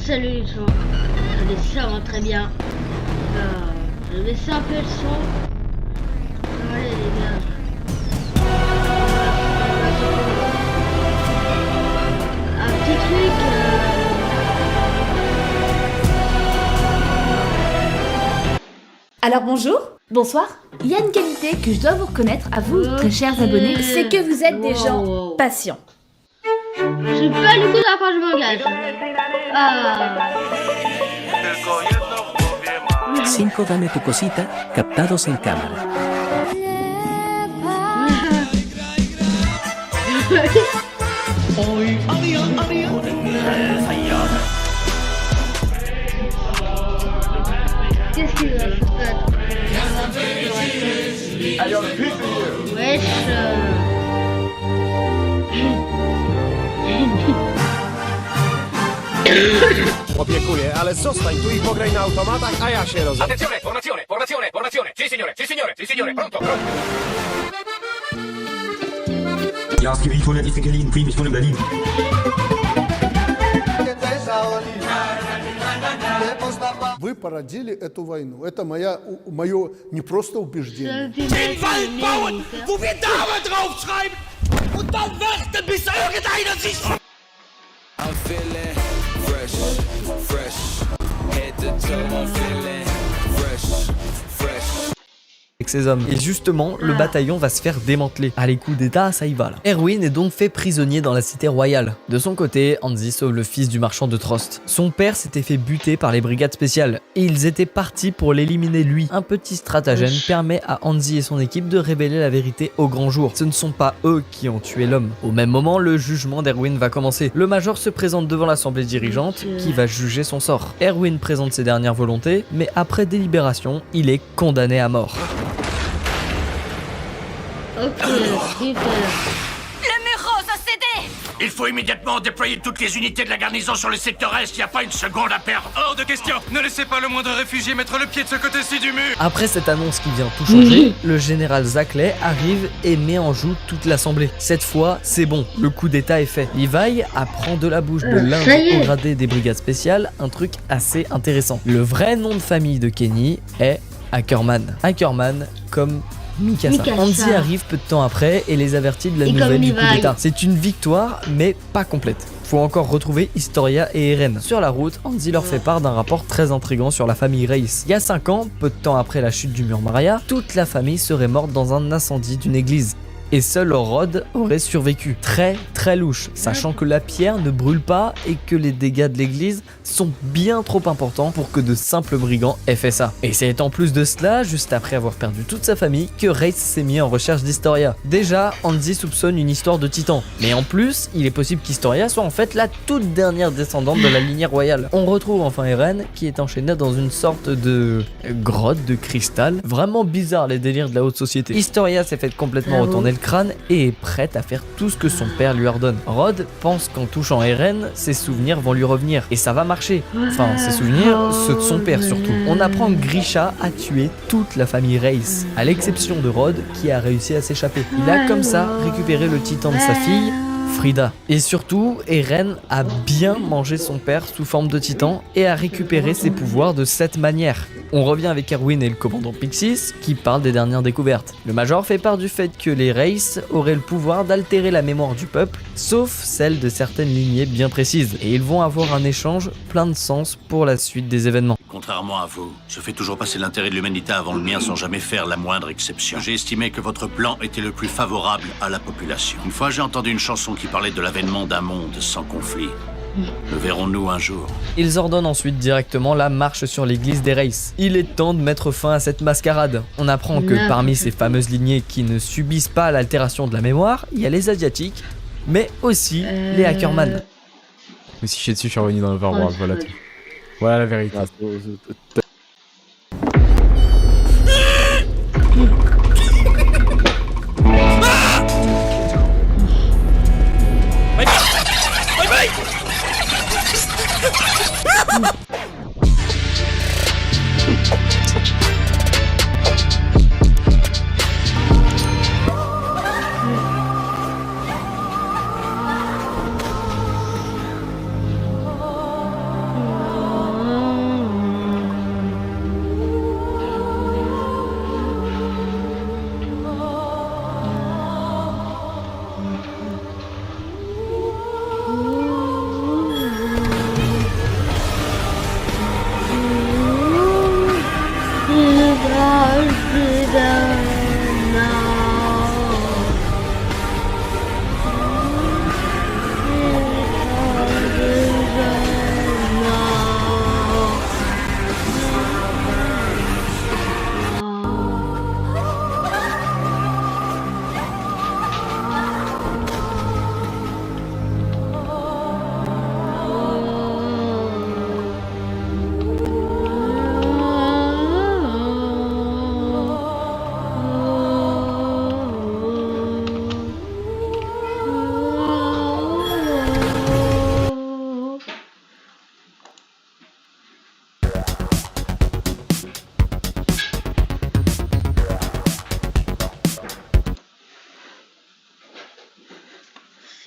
salut, je vais ça va très bien. Je vais baisser un peu le son. Allez les gars. Un petit truc. Alors bonjour, bonsoir. Il y a une qualité que je dois vous reconnaître à vous, très chers abonnés, c'est que vous êtes des gens patients. J'ai pas le coup d'après je m'engage. 5 dame tu cosita captados en cámara. Qu'est-ce qu'il va faire? Wesh. Opiekuję, ale zostań tu i pograj na automatach, a ja się rozejdę. Attenzione, formazione, formazione, formazione. Sì signore, sì signore, sì signore, pronto, pronto. Ja skrivit die Fickelin, Queen, ich wohne in Berlin. Вы породили эту войну. Это мое не просто убеждение. Den Wald bauen, wo wir Dame draufschreiben und dann warten, bis irgendeiner sich... I'm feeling fresh, fresh. Head to toe, I'm feeling fresh, fresh. Avec ses hommes. Et justement, le bataillon va se faire démanteler. Allez, coup d'état, ça y va là. Erwin est donc fait prisonnier dans la cité royale. De son côté, Hansi sauve le fils du marchand de Trost. Son père s'était fait buter par les brigades spéciales et ils étaient partis pour l'éliminer lui. Un petit stratagème permet à Hansi et son équipe de révéler la vérité au grand jour. Ce ne sont pas eux qui ont tué l'homme. Au même moment, le jugement d'Erwin va commencer. Le major se présente devant l'assemblée dirigeante qui va juger son sort. Erwin présente ses dernières volontés, mais après délibération, il est condamné à mort. Ok, super. Le Muros a cédé! Il faut immédiatement déployer toutes les unités de la garnison sur le secteur est, il n'y a pas une seconde à perdre. Hors de question, ne laissez pas le moindre réfugié mettre le pied de ce côté-ci du mur. Après cette annonce qui vient tout changer, le général Zackley arrive et met en joue toute l'assemblée. Cette fois, c'est bon, le coup d'état est fait. Levi apprend de la bouche de l'un des hauts gradés des brigades spéciales un truc assez intéressant. Le vrai nom de famille de Kenny est Ackerman. Ackerman comme Mikasa. Hansi arrive peu de temps après et les avertit de la nouvelle du coup d'état. C'est une victoire, mais pas complète. Faut encore retrouver Historia et Eren. Sur la route, Hansi leur fait part d'un rapport très intriguant sur la famille Reiss. Il y a 5 ans, peu de temps après la chute du mur Maria, toute la famille serait morte dans un incendie d'une église. Et seul Rod aurait survécu. Très louche, sachant que la pierre ne brûle pas et que les dégâts de l'église sont bien trop importants pour que de simples brigands aient fait ça. Et c'est en plus de cela, juste après avoir perdu toute sa famille, que Reiss s'est mis en recherche d'Historia. Déjà, Hansi soupçonne une histoire de titan, mais en plus, il est possible qu'Historia soit en fait la toute dernière descendante de la lignée royale. On retrouve enfin Eren, qui est enchaîné dans une sorte de grotte de cristal. Vraiment bizarre les délires de la haute société. Historia s'est fait complètement retourner le crâne et est prête à faire tout ce que son père lui ordonne. Rod pense qu'en touchant Eren, ses souvenirs vont lui revenir et ça va marcher. Enfin, ses souvenirs, ceux de son père surtout. On apprend que Grisha a tué toute la famille Reiss, à l'exception de Rod qui a réussi à s'échapper. Il a comme ça récupéré le titan de sa fille, Frida. Et surtout, Eren a bien mangé son père sous forme de titan et a récupéré ses pouvoirs de cette manière. On revient avec Erwin et le commandant Pixis qui parlent des dernières découvertes. Le major fait part du fait que les Reiss auraient le pouvoir d'altérer la mémoire du peuple, sauf celle de certaines lignées bien précises. Et ils vont avoir un échange plein de sens pour la suite des événements. Contrairement à vous, je fais toujours passer l'intérêt de l'humanité avant le mien sans jamais faire la moindre exception. J'ai estimé que votre plan était le plus favorable à la population. Une fois, j'ai entendu une chanson qui parlait de l'avènement d'un monde sans conflit. Le verrons-nous un jour? Ils ordonnent ensuite directement la marche sur l'église des Reiss. Il est temps de mettre fin à cette mascarade. On apprend que parmi ces fameuses lignées qui ne subissent pas l'altération de la mémoire, il y a les Asiatiques, mais aussi les Ackerman. Mais si je suis dessus, je suis revenu dans l'Overworld, voilà tout. Voilà la vérité.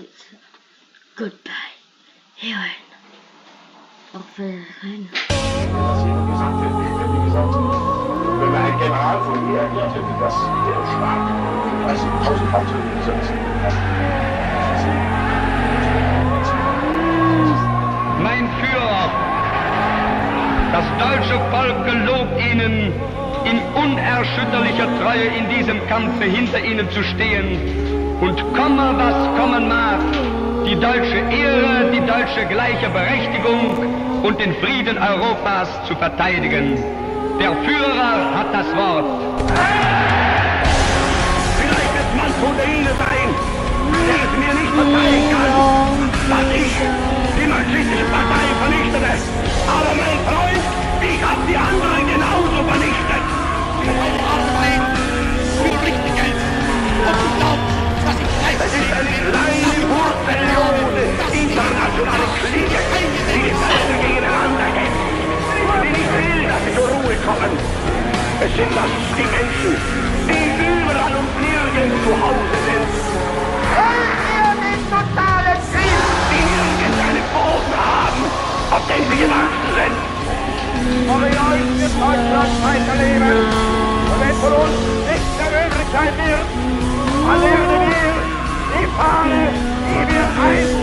it. Goodbye, Eren. Auf Wiedersehen. Wenn ein General von mir erklärte, wie das der Schlag 30.000 Mann gesetzt. Mein Führer, das deutsche Volk gelobt Ihnen, in unerschütterlicher Treue in diesem Kampfe hinter Ihnen zu stehen und komme, was kommen mag, die deutsche Ehre, die deutsche gleiche Berechtigung und den Frieden Europas zu verteidigen. Der Führer hat das Wort. Vielleicht wird man unter Ihnen sein, der es mir nicht verzeihen kann, dass ich die marxistische Partei vernichtete. Aber mein Freund, ich hab die anderen genauso vernichtet. Es ist eine kleine, wurzellose, internationale Kriege, die es alle gegeneinander kämpft. Die nicht will, dass sie zur Ruhe kommen. Es sind das die Menschen, die überall und nirgends zu Hause sind. Wollt ihr den totalen Krieg, die irgendeinen Boden haben, auf den sie gewachsen sind? Und in euch wird Deutschland weiterleben. Und wenn von uns nicht mehr möglich sein wird, dann werden wir die Fahne, die wir einst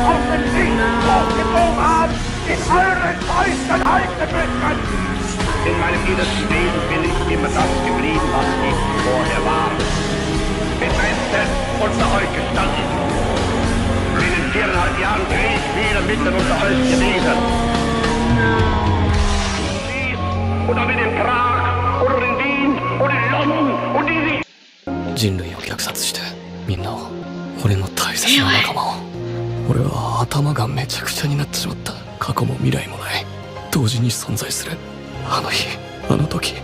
auf den Sieg hochgezogen haben, in euren Fäusten halten müssen. In meinem innersten Leben bin ich immer das geblieben, was ich vorher war. Bin Meister unter euch gestanden. In den 4,5 Jahren Krieg wieder mitten unter euch gewesen. Oder mit dem Prag, oder in Wien, oder in London, und die sich 人類を虐殺してみんなを俺の大切な仲間を俺は頭がめちゃくちゃになってしまった過去も未来もない同時に存在するあの日あの時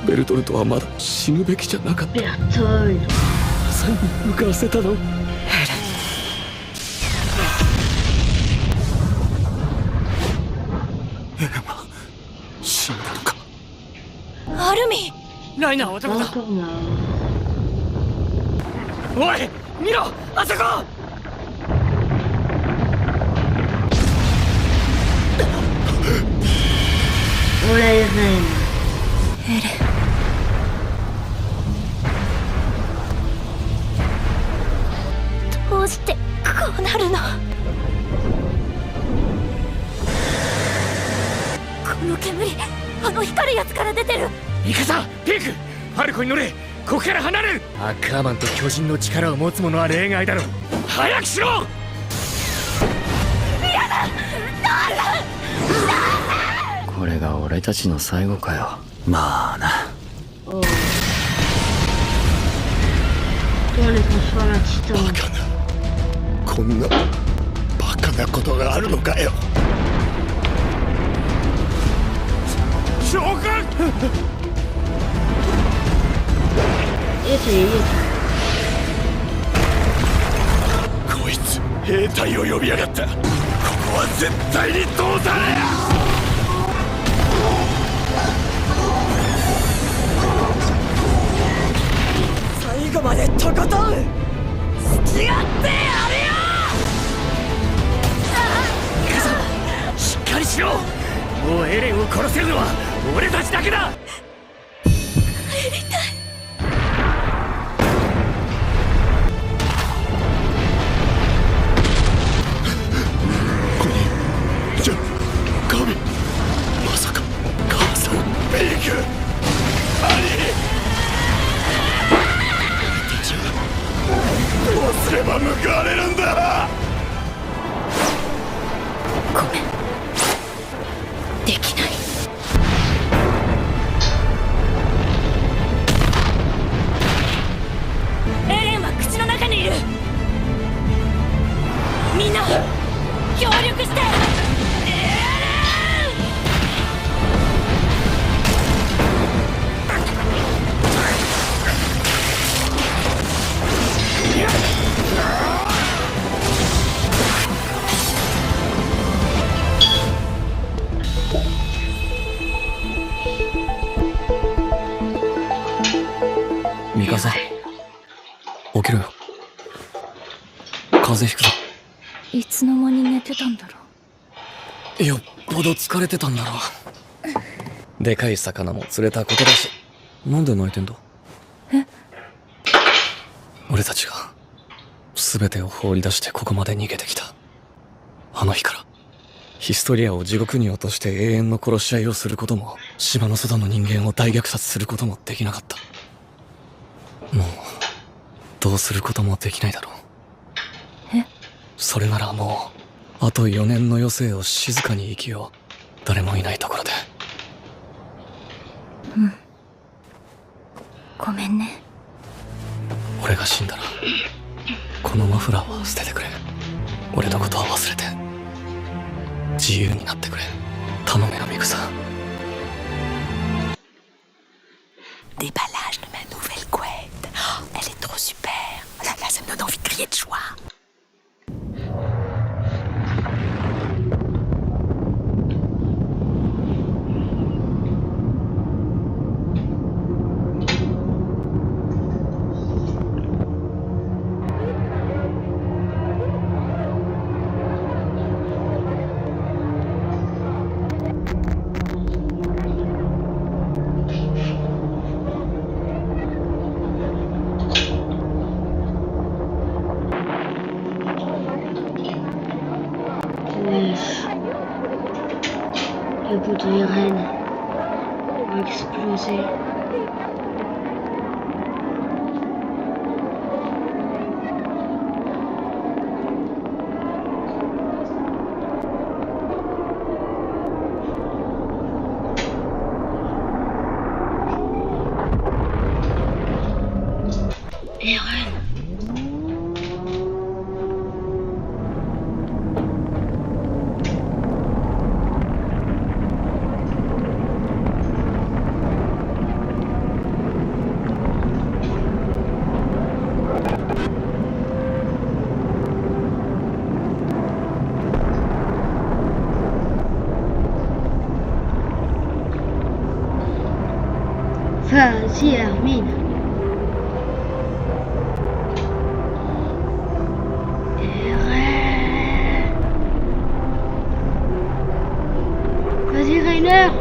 ベルトルトはまだ死ぬべきじゃなかった最後に向かわせたのエレンは死んだのかアルミライナーはどこだおい見ろあそこ俺エレンどうしてこうなるのこの煙あの光るやつから出てる行くぞピークファルコに乗れここから離れるアッカーマンと巨人の力を持つ者は例外だろ早くしろ嫌だこれが俺たちの最後かよまあなバカなこんなバカなことがあるのかよ召喚こいつ兵隊を呼びやがったここは絶対に通さねえ最後までとことん付き合ってやるよ行くぞしっかりしろもうエレンを殺せるのは俺たちだけだ帰りたいガビまさか母さんベイク兄俺たちはどうすれば報われるんだごめんできないエレンは口の中にいるみんな協力して風邪ひくぞ。いつの間に寝てたんだろう。よっぽど疲れてたんだろう。でかい魚も釣れたことだし。なんで泣いてんだ？え？俺たちが全てを放り出してここまで逃げてきた。あの日からヒストリアを地獄に落として永遠の殺し合いをすることも、島の外の人間を大虐殺することもできなかった。もうどうすることもできないだろう。え？それならもうあと4年の余生を静かに生きよう。誰もいないところで。うん。ごめんね。俺が死んだらこのマフラーは捨ててくれ。俺のことは忘れて自由になってくれ。頼めよミクさん。Déballage de ma nouvelle couette. Elle est trop super. Là, ça me donne envie de crier de joie. Le poteau Irène a explosé. Irène. Vas-y, Hermine. Vas-y, Rainer.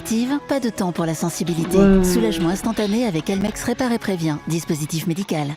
active, pas de temps pour la sensibilité. Soulagement instantané avec Elmex Répare et Prévient, dispositif médical.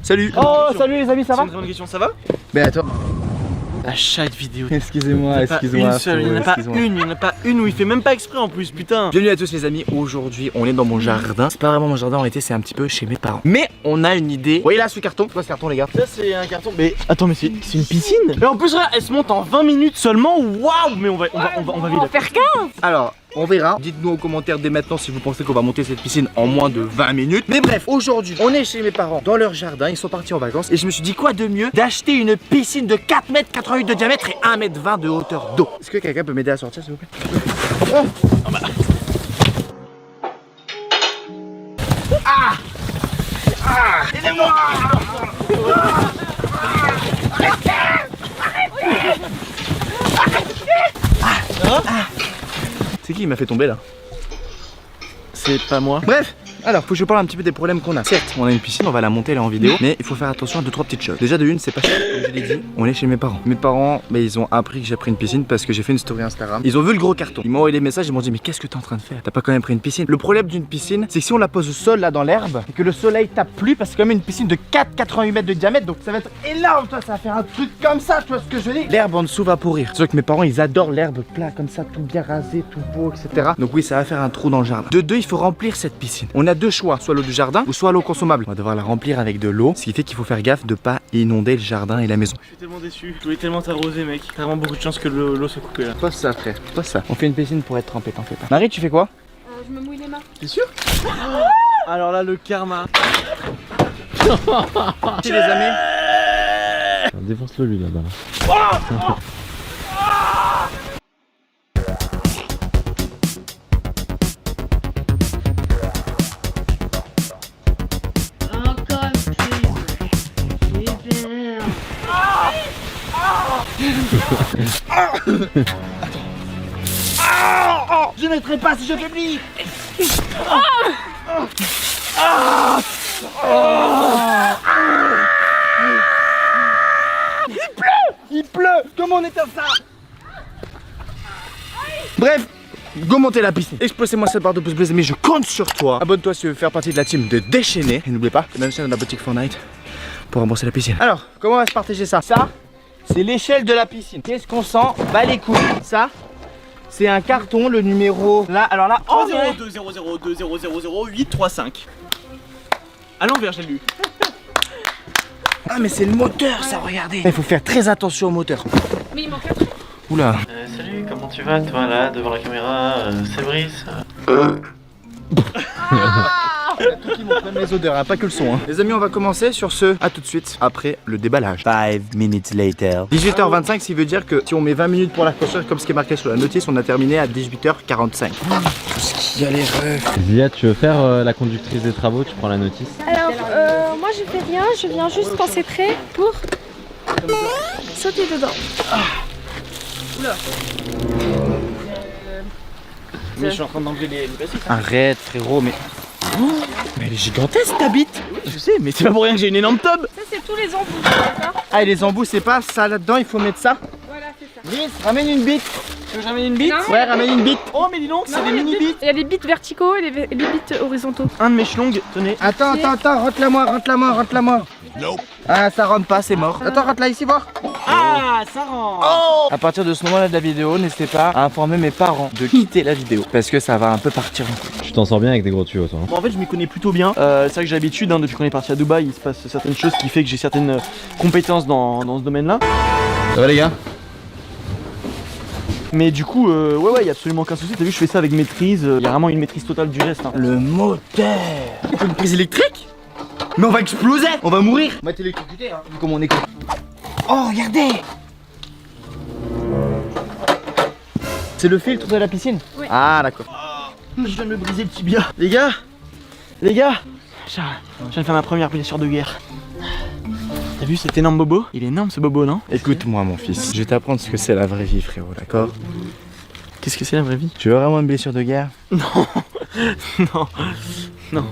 Salut. Oh salut les amis, ça va? C'est une grande question, ça va? Mais attends. À chaque vidéo. Excusez-moi, excusez-moi. Il n'y en a pas une où il fait même pas exprès en plus, putain. Bienvenue à tous les amis, aujourd'hui on est dans mon jardin. C'est pas vraiment mon jardin en réalité, c'est un petit peu chez mes parents. Mais on a une idée. Vous voyez là ce carton? C'est quoi ce carton les gars? Ça c'est un carton, mais attends, mais c'est une piscine. Mais en plus là, elle se monte en 20 minutes seulement, waouh. Mais on va faire 15. Alors, on verra. Dites-nous en commentaire dès maintenant si vous pensez qu'on va monter cette piscine en moins de 20 minutes. Mais bref, aujourd'hui, on est chez mes parents dans leur jardin. Ils sont partis en vacances. Et je me suis dit quoi de mieux d'acheter une piscine de 4,88 m de diamètre et 1,20 m de hauteur d'eau. Est-ce que quelqu'un peut m'aider à sortir s'il vous plaît? Aidez-moi! C'est qui m'a fait tomber là? C'est pas moi. Bref, alors faut que je vous parle un petit peu des problèmes qu'on a. Certes, on a une piscine, on va la monter là en vidéo, mais il faut faire attention à 2-3 petites choses. Déjà de une, c'est pas cher, comme je l'ai dit, on est chez mes parents. Mes parents, ils ont appris que j'ai pris une piscine parce que j'ai fait une story Instagram. Ils ont vu le gros carton. Ils m'ont envoyé des messages, ils m'ont dit mais qu'est-ce que t'es en train de faire? T'as pas quand même pris une piscine? Le problème d'une piscine, c'est que si on la pose au sol là dans l'herbe et que le soleil tape plus, parce que c'est quand même une piscine de 4,88 m de diamètre, donc ça va être énorme, toi, ça va faire un truc comme ça, tu vois ce que je veux dire? L'herbe en dessous va pourrir. C'est sûr que mes parents ils adorent l'herbe plat comme ça, tout bien rasé, tout beau, etc. Donc oui, ça va faire un trou dans le jardin. De deux, il faut remplir cette piscine. On a deux choix, soit l'eau du jardin ou soit l'eau consommable. On va devoir la remplir avec de l'eau, ce qui fait qu'il faut faire gaffe de pas inonder le jardin et la maison. Je suis tellement déçu. Je voulais tellement t'arroser, mec. T'as vraiment beaucoup de chance que l'eau se coupe là. Pose ça, frère. Pose ça. On fait une piscine pour être trempé, t'en fais pas. Marie, tu fais quoi? Je me mouille les mains. T'es sûr? Alors là, le karma. Si les amis. Défonce-le lui là-bas. Je n'aiderai pas si je faiblis. Il pleut. Comment on éteint ça? Bref, go monter la piscine. Explosez-moi cette barre de pouce bleu, mais je compte sur toi. Abonne-toi si tu veux faire partie de la team de Déchaîné. Et n'oublie pas, même chaîne dans la boutique Fortnite pour rembourser la piscine. Alors, comment on va se partager ça? Ça, c'est l'échelle de la piscine. Qu'est-ce qu'on sent? Bah les couilles. Ça, c'est un carton, le numéro. Là, alors là, 002 002 000 835. À l'envers, j'ai lu. Ah mais c'est le moteur ça, regardez. Il faut faire très attention au moteur. Mais il manque un truc. Oula. Salut, comment tu vas toi là devant la caméra? C'est Brice. Tout qui monte, même les odeurs, hein, pas que le son. Hein. Les amis, on va commencer sur ce. À tout de suite après le déballage. 5 minutes later. 18h25, ce qui veut dire que si on met 20 minutes pour la construire, comme ce qui est marqué sur la notice, on a terminé à 18h45. Tout ce qui a les refs. Zia, tu veux faire la conductrice des travaux? Tu prends la notice? Alors, moi je fais rien, je viens juste quand c'est prêt pour sauter dedans. Oula. Mais je suis en train d'enlever les plastiques. Arrête frérot, mais... Oh, mais elle est gigantesque ta bite. Oui, je sais, mais c'est pas pour rien que j'ai une énorme tub. Ça c'est tous les embouts, d'accord? Ah et les embouts c'est pas ça là-dedans, il faut mettre ça. Voilà, c'est ça. Brice, ramène une bite. Tu veux que j'amène une bite? Non. Ouais, ramène une bite. Oh mais dis donc, c'est des mini bites. Il y a des bits verticaux et des bits horizontaux. Un de mes chlongs, tenez. Attends, rentre-la-moi. Nope. Ah ça rentre pas, c'est mort. Attends, rentre là ici voir. Ah, ça rentre. Oh. À partir de ce moment-là de la vidéo, n'hésitez pas à informer mes parents de quitter la vidéo parce que ça va un peu partir en couille. Tu t'en sors bien avec des gros tuyaux toi. Bon, en fait je m'y connais plutôt bien. C'est vrai que j'ai l'habitude, hein, depuis qu'on est parti à Dubaï, il se passe certaines choses qui fait que j'ai certaines compétences dans ce domaine-là. Ça va les gars? Mais du coup, ouais, il y a absolument aucun souci. T'as vu, je fais ça avec maîtrise. Il y a vraiment une maîtrise totale du geste. Hein. Le moteur. Une prise électrique? Mais on va exploser. On va mourir. On va être électrocuté, hein, vu comment on est con. Oh, regardez. C'est le filtre de la piscine? Oui. Ah, d'accord. Je viens de me briser le tibia. Les gars, je viens de faire ma première blessure de guerre. T'as vu cet énorme bobo? Il est énorme ce bobo, non? Écoute-moi mon fils, je vais t'apprendre ce que c'est la vraie vie frérot, d'accord? Qu'est-ce que c'est la vraie vie? Tu veux vraiment une blessure de guerre? Non. Non.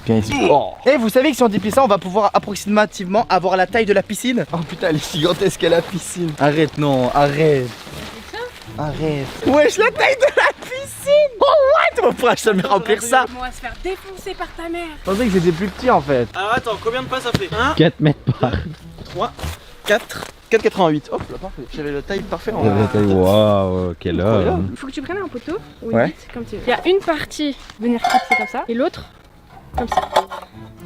Viens ici. Oh. Et vous savez que si on déplie ça, on va pouvoir approximativement avoir la taille de la piscine? Oh putain, elle est gigantesque la piscine. Arrête, non, arrête. Arrête. Wesh, la taille de la piscine. Oh what? On pourra jamais remplir ça. On va se faire défoncer par ta mère. Je pensais que c'était plus petit en fait. Alors attends, combien de pas ça fait? 1, 4 mètres par. 3, 4, 4,88. Hop là, parfait. J'avais la taille parfaite. Waouh, quel homme. Il faut que tu prennes un poteau ou une Ouais. bite, comme tu veux. Il y a une partie venir clipser comme ça et l'autre comme ça.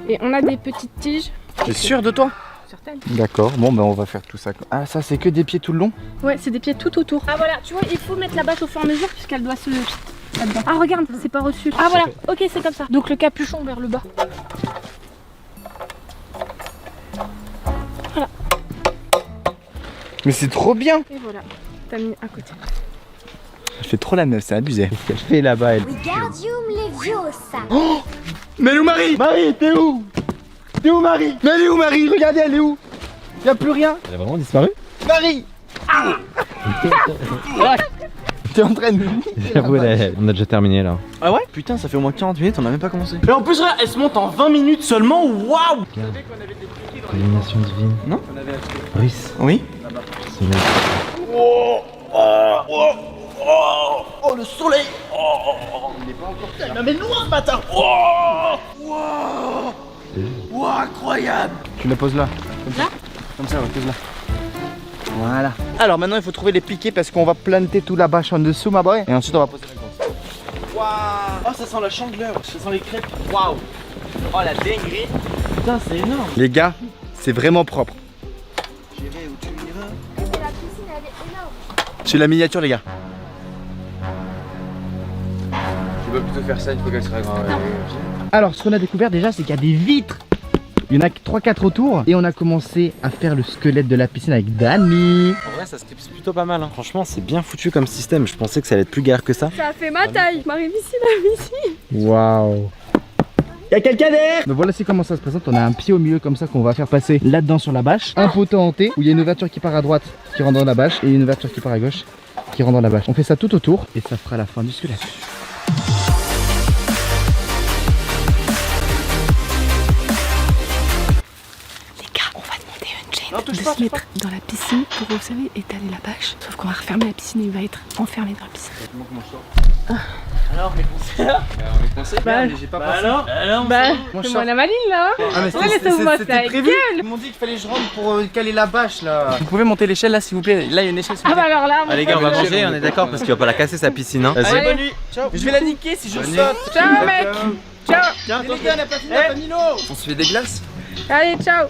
Et on a des petites tiges. T'es sûr de toi? Certaines. D'accord, bon ben on va faire tout ça. Ah ça c'est que des pieds tout le long? Ouais, c'est des pieds tout autour. Ah voilà, tu vois, il faut mettre la bâche au fur et à mesure puisqu'elle doit se... là-dedans. Ah regarde, c'est pas reçu. Ah voilà, ok c'est comme ça. Donc le capuchon vers le bas. Voilà. Mais c'est trop bien. Et voilà, t'as mis à côté. Elle fait trop la meuf, c'est abusé. Qu'est-ce qu'elle fait là-bas elle? Wingardium Leviosa. Oh, mais elle est où Marie? Marie, t'es où? T'es où Marie? Mais elle est où Marie? Regardez, elle est où? Y'a plus rien. Elle a vraiment disparu? Marie! Ah. T'es en train de... J'avoue, on a déjà terminé là. Ah ouais? Putain, ça fait au moins 40 minutes, on a même pas commencé. Et en plus, regarde, elle se monte en 20 minutes seulement, waouh! Illumination divine. Non? Russe. Oui? Oh, le soleil! Il est pas encore tard. Non mais noir ce matin! Wow, incroyable! Tu la poses là. Comme ça. Comme ça, ouais, pose là. Voilà. Alors maintenant il faut trouver les piquets parce qu'on va planter tout la bâche en dessous ma boy. Et ensuite on va poser la grosse. Waouh! Oh ça sent la chandeleur, ça sent les crêpes. Waouh! Oh la dinguerie! Putain c'est énorme! Les gars, c'est vraiment propre. J'irai où tu iras. La piscine elle est énorme. C'est la miniature les gars. Tu veux plutôt faire ça une fois qu'elle sera grande. Alors ce qu'on a découvert déjà c'est qu'il y a des vitres. Il y en a 3-4 autour et on a commencé à faire le squelette de la piscine avec Dani. En vrai ça se clipse plutôt pas mal hein. Franchement c'est bien foutu comme système. Je pensais que ça allait être plus galère que ça. Ça a fait ma taille. Marie ici, Marie ici. Waouh. Y'a quelqu'un derrière. Donc voilà c'est comment ça se présente. On a un pied au milieu comme ça qu'on va faire passer là-dedans sur la bâche. Un poteau en T où il y a une ouverture qui part à droite qui rentre dans la bâche et une ouverture qui part à gauche qui rentre dans la bâche. On fait ça tout autour et ça fera la fin du squelette. On va se mettre dans la piscine pour, vous savez, étaler la bâche. Sauf qu'on va refermer la piscine et il va être enfermé dans la piscine. Alors mes concerts? On est coincé, Bah, mais j'ai pas bah pensé. alors c'est moi la maline là. Ah mais c'était prévu. Ils m'ont dit qu'il fallait que je rentre pour caler la bâche là. Vous pouvez monter l'échelle là s'il vous plaît. Là il y a une échelle. Ah bah alors là. Ah les gars on va manger, on est d'accord parce qu'il va pas la casser sa piscine hein. Allez bonne nuit. Ciao. Je vais la niquer si je saute. Ciao mec. Ciao. Tiens, les gars on a pas fini, on a pas mis l'eau. On se fait des glaces. Allez ciao.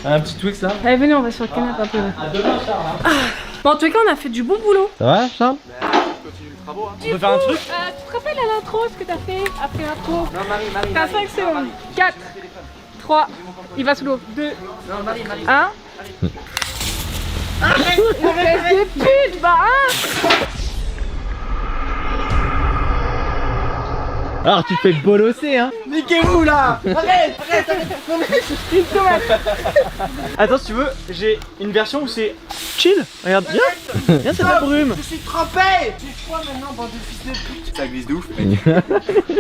Alors un petit Twix là. Allez venez on va sur le canapé un peu. À demain Charles. Bon en tout cas on a fait du bon boulot. Ça va Charles? On peut faire un truc? Tu te rappelles à l'intro ce que t'as fait après l'intro? Non Marie. T'as 5 secondes. 4, 3, il va sous l'eau. 2, Non Marie. 1. Arrête de pute, bah Alors tu te fais bolosser hein. Niquez-vous là. Arrête. Non mais une tomate. Attends si tu veux, j'ai une version où c'est chill. Regarde, viens c'est la brume. Je suis trempé. Tu froid maintenant bande de fils de pute. Ça glisse de ouf.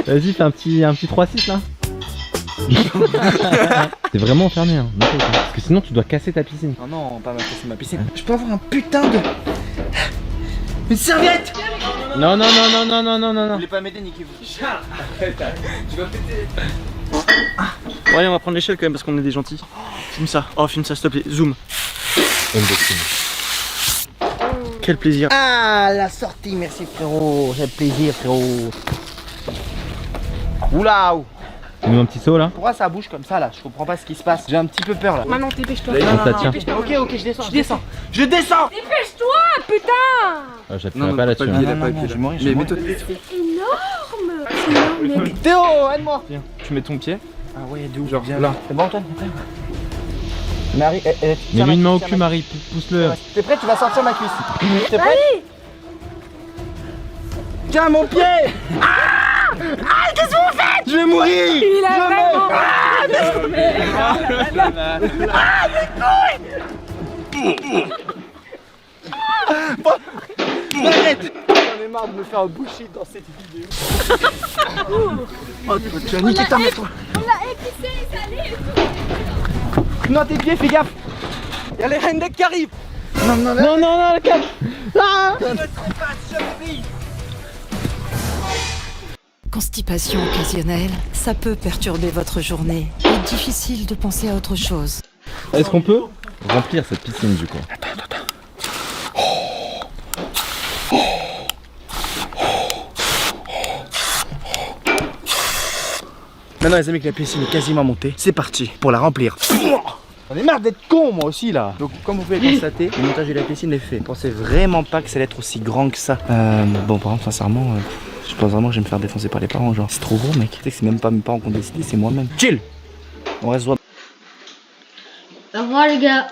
Vas-y fais un petit 3-6 là. T'es vraiment enfermé hein. Parce que sinon tu dois casser ta piscine. Oh non, pas casser ma piscine. Je peux avoir un putain de... Une serviette. Non. Vous voulez pas m'aider, niquez-vous. Charles, arrête, tu vas péter. Bon allez on va prendre l'échelle quand même parce qu'on est des gentils. Filme ça, filme ça s'il te plaît, zoom. Quel plaisir. Ah la sortie, merci frérot. J'ai plaisir frérot. Oula. Mets un petit saut là. Pourquoi ça bouge comme ça là? Je comprends pas ce qui se passe. J'ai un petit peu peur là. Maintenant dépêche-toi. Ok, je descends. Je descends. Dépêche-toi, putain. J'appuierai pas là-dessus. Je vais mourir. Mais mets-toi. C'est énorme. C'est énorme mec. Théo, aide-moi. Viens, tu mets ton pied. Ah ouais, d'où? Genre là. C'est bon Antoine? Marie, mets-lui une main au cul Marie, pousse-le. T'es prêt? Tu vas sortir ma cuisse. T'es prêt? Tiens mon pied. Ah, qu'est-ce que vous faites? Je vais mourir. Il a vraiment... Arrête. J'en ai marre de me faire boucher dans cette vidéo. Oh, tu as niqué ta mère, toi. On l'a épicé, salé et tout. Non, tes pieds, fais gaffe. Y'a les Hendek qui arrivent. Non, le cap. Ah. Constipation occasionnelle, ça peut perturber votre journée. Il est difficile de penser à autre chose. Est-ce qu'on peut remplir cette piscine du coup? Maintenant les amis que la piscine est quasiment montée, c'est parti pour la remplir. J'en ai marre d'être con moi aussi là. Donc comme vous pouvez le constater, le montage de la piscine est fait. Je pensais vraiment pas que ça allait être aussi grand que ça. Bon par contre sincèrement, je pense vraiment que je vais me faire défoncer par les parents genre. C'est trop gros mec. Tu sais que c'est même pas mes parents qui ont décidé, c'est moi-même. Chill. On reste droit. Au revoir les gars.